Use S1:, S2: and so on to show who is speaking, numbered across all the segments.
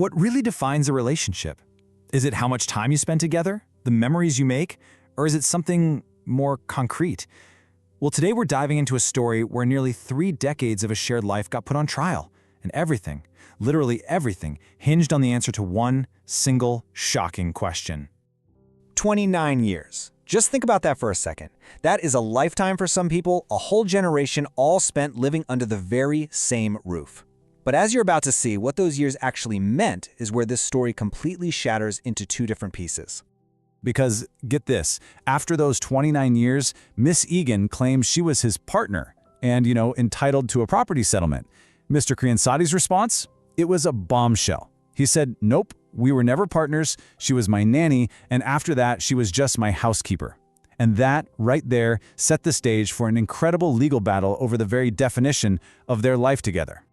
S1: What really defines a relationship? Is it how much time you spend together? The memories you make? Or is it something more concrete? Well, today we're diving into a story where nearly 3 decades of a shared life got put on trial, and everything, literally everything, hinged on the answer to one single, shocking question.
S2: 29 years. Just think about that for a second. That is a lifetime for some people, a whole generation all spent living under the very same roof. But as you're about to see, what those years actually meant is where this story completely shatters into 2 different pieces.
S1: Because, get this, after those 29 years, Miss Egan claims she was his partner and, entitled to a property settlement. Mr. Criansati's response? It was a bombshell. He said, nope, we were never partners, she was my nanny, and after that, she was just my housekeeper. And that, right there, set the stage for an incredible legal battle over the very definition of their life together.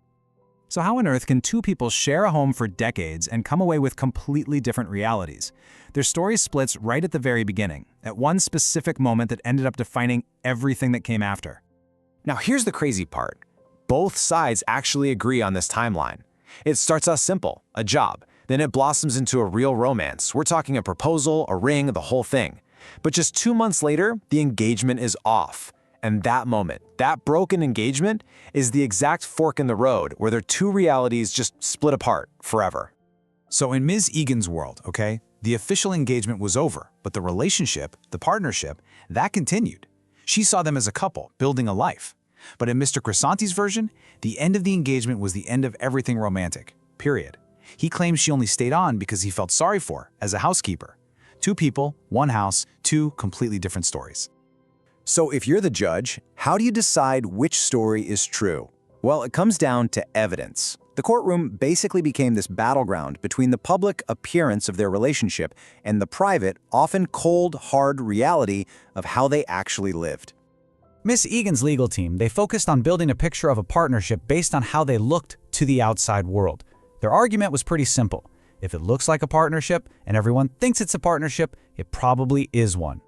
S3: So how on earth can 2 people share a home for decades and come away with completely different realities? Their story splits right at the very beginning, at one specific moment that ended up defining everything that came after.
S4: Now here's the crazy part. Both sides actually agree on this timeline. It starts out simple, a job. Then it blossoms into a real romance. We're talking a proposal, a ring, the whole thing. But just 2 months later, the engagement is off. And that moment, that broken engagement, is the exact fork in the road where their 2 realities just split apart forever.
S1: So in Ms. Egan's world, the official engagement was over, but the relationship, the partnership, that continued. She saw them as a couple, building a life. But in Mr. Crisanti's version, the end of the engagement was the end of everything romantic, period. He claims she only stayed on because he felt sorry for her as a housekeeper. 2 people, 1 house, 2 completely different stories.
S2: So if you're the judge, how do you decide which story is true? Well, it comes down to evidence. The courtroom basically became this battleground between the public appearance of their relationship and the private, often cold, hard reality of how they actually lived.
S3: Miss Egan's legal team, they focused on building a picture of a partnership based on how they looked to the outside world. Their argument was pretty simple. If it looks like a partnership and everyone thinks it's a partnership, it probably is one.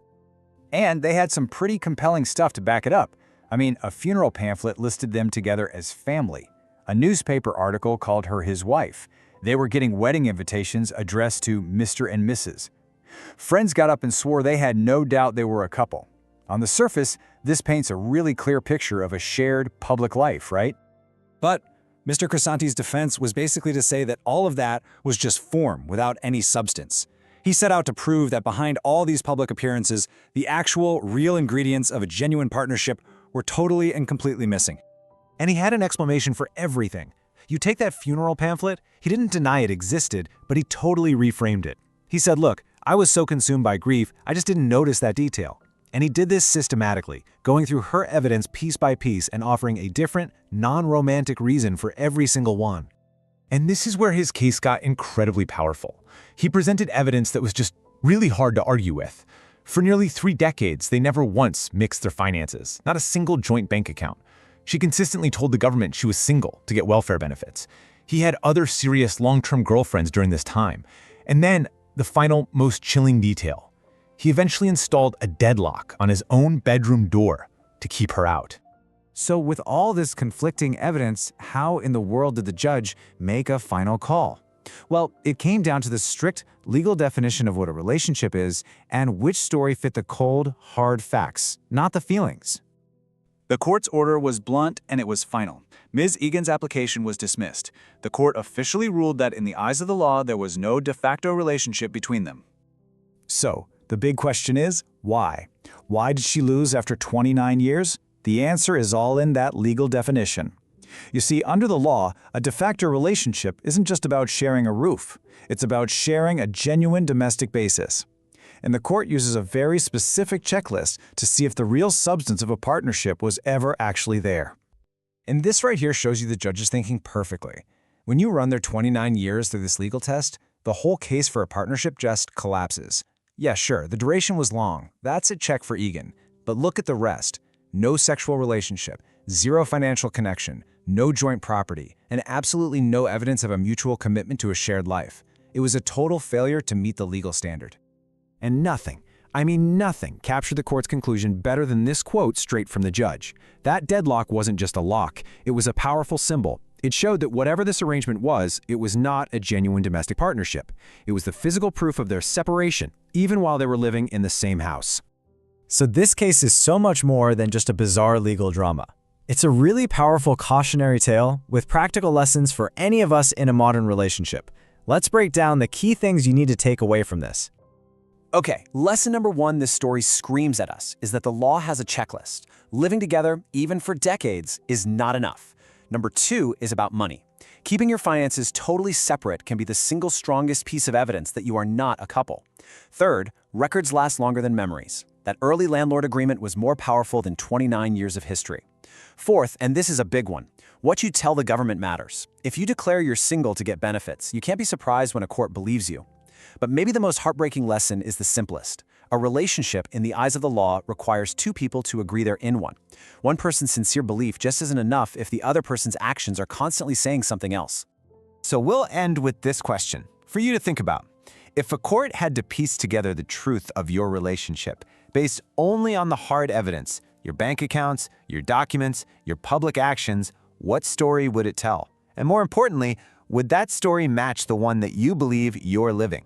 S5: And they had some pretty compelling stuff to back it up. I mean, a funeral pamphlet listed them together as family. A newspaper article called her his wife. They were getting wedding invitations addressed to Mr. and Mrs. Friends got up and swore they had no doubt they were a couple. On the surface, this paints a really clear picture of a shared public life, right?
S6: But Mr. Crisanti's defense was basically to say that all of that was just form without any substance. He set out to prove that behind all these public appearances, the actual, real ingredients of a genuine partnership were totally and completely missing.
S7: And he had an explanation for everything. You take that funeral pamphlet, he didn't deny it existed, but he totally reframed it. He said, look, I was so consumed by grief, I just didn't notice that detail. And he did this systematically, going through her evidence piece by piece and offering a different, non-romantic reason for every single one.
S8: And this is where his case got incredibly powerful. He presented evidence that was just really hard to argue with. For nearly 3 decades, they never once mixed their finances, not a single joint bank account. She consistently told the government she was single to get welfare benefits. He had other serious long-term girlfriends during this time. And then, the final, most chilling detail. He eventually installed a deadlock on his own bedroom door to keep her out.
S1: So with all this conflicting evidence, how in the world did the judge make a final call? Well, it came down to the strict legal definition of what a relationship is and which story fit the cold, hard facts, not the feelings.
S3: The court's order was blunt and it was final. Ms. Egan's application was dismissed. The court officially ruled that in the eyes of the law, there was no de facto relationship between them.
S1: So, the big question is, why? Why did she lose after 29 years? The answer is all in that legal definition. You see, under the law, a de facto relationship isn't just about sharing a roof. It's about sharing a genuine domestic basis. And the court uses a very specific checklist to see if the real substance of a partnership was ever actually there. And this right here shows you the judge's thinking perfectly. When you run their 29 years through this legal test, the whole case for a partnership just collapses. Yeah, sure, the duration was long. That's a check for Egan. But look at the rest. No sexual relationship, 0 financial connection, no joint property, and absolutely no evidence of a mutual commitment to a shared life. It was a total failure to meet the legal standard. And nothing, I mean nothing, captured the court's conclusion better than this quote straight from the judge. That deadlock wasn't just a lock, it was a powerful symbol,
S9: It showed that whatever this arrangement was, it was not a genuine domestic partnership. It was the physical proof of their separation, even while they were living in the same house.
S10: So this case is so much more than just a bizarre legal drama. It's a really powerful cautionary tale with practical lessons for any of us in a modern relationship. Let's break down the key things you need to take away from this.
S2: Okay, lesson number 1 this story screams at us is that the law has a checklist. Living together, even for decades, is not enough. Number 2 is about money. Keeping your finances totally separate can be the single strongest piece of evidence that you are not a couple. Third, records last longer than memories. That early landlord agreement was more powerful than 29 years of history. Fourth, and this is a big one, what you tell the government matters. If you declare you're single to get benefits, you can't be surprised when a court believes you. But maybe the most heartbreaking lesson is the simplest. A relationship, in the eyes of the law, requires 2 people to agree they're in one. One person's sincere belief just isn't enough if the other person's actions are constantly saying something else.
S4: So we'll end with this question, for you to think about. If a court had to piece together the truth of your relationship, based only on the hard evidence, your bank accounts, your documents, your public actions, what story would it tell? And more importantly, would that story match the one that you believe you're living?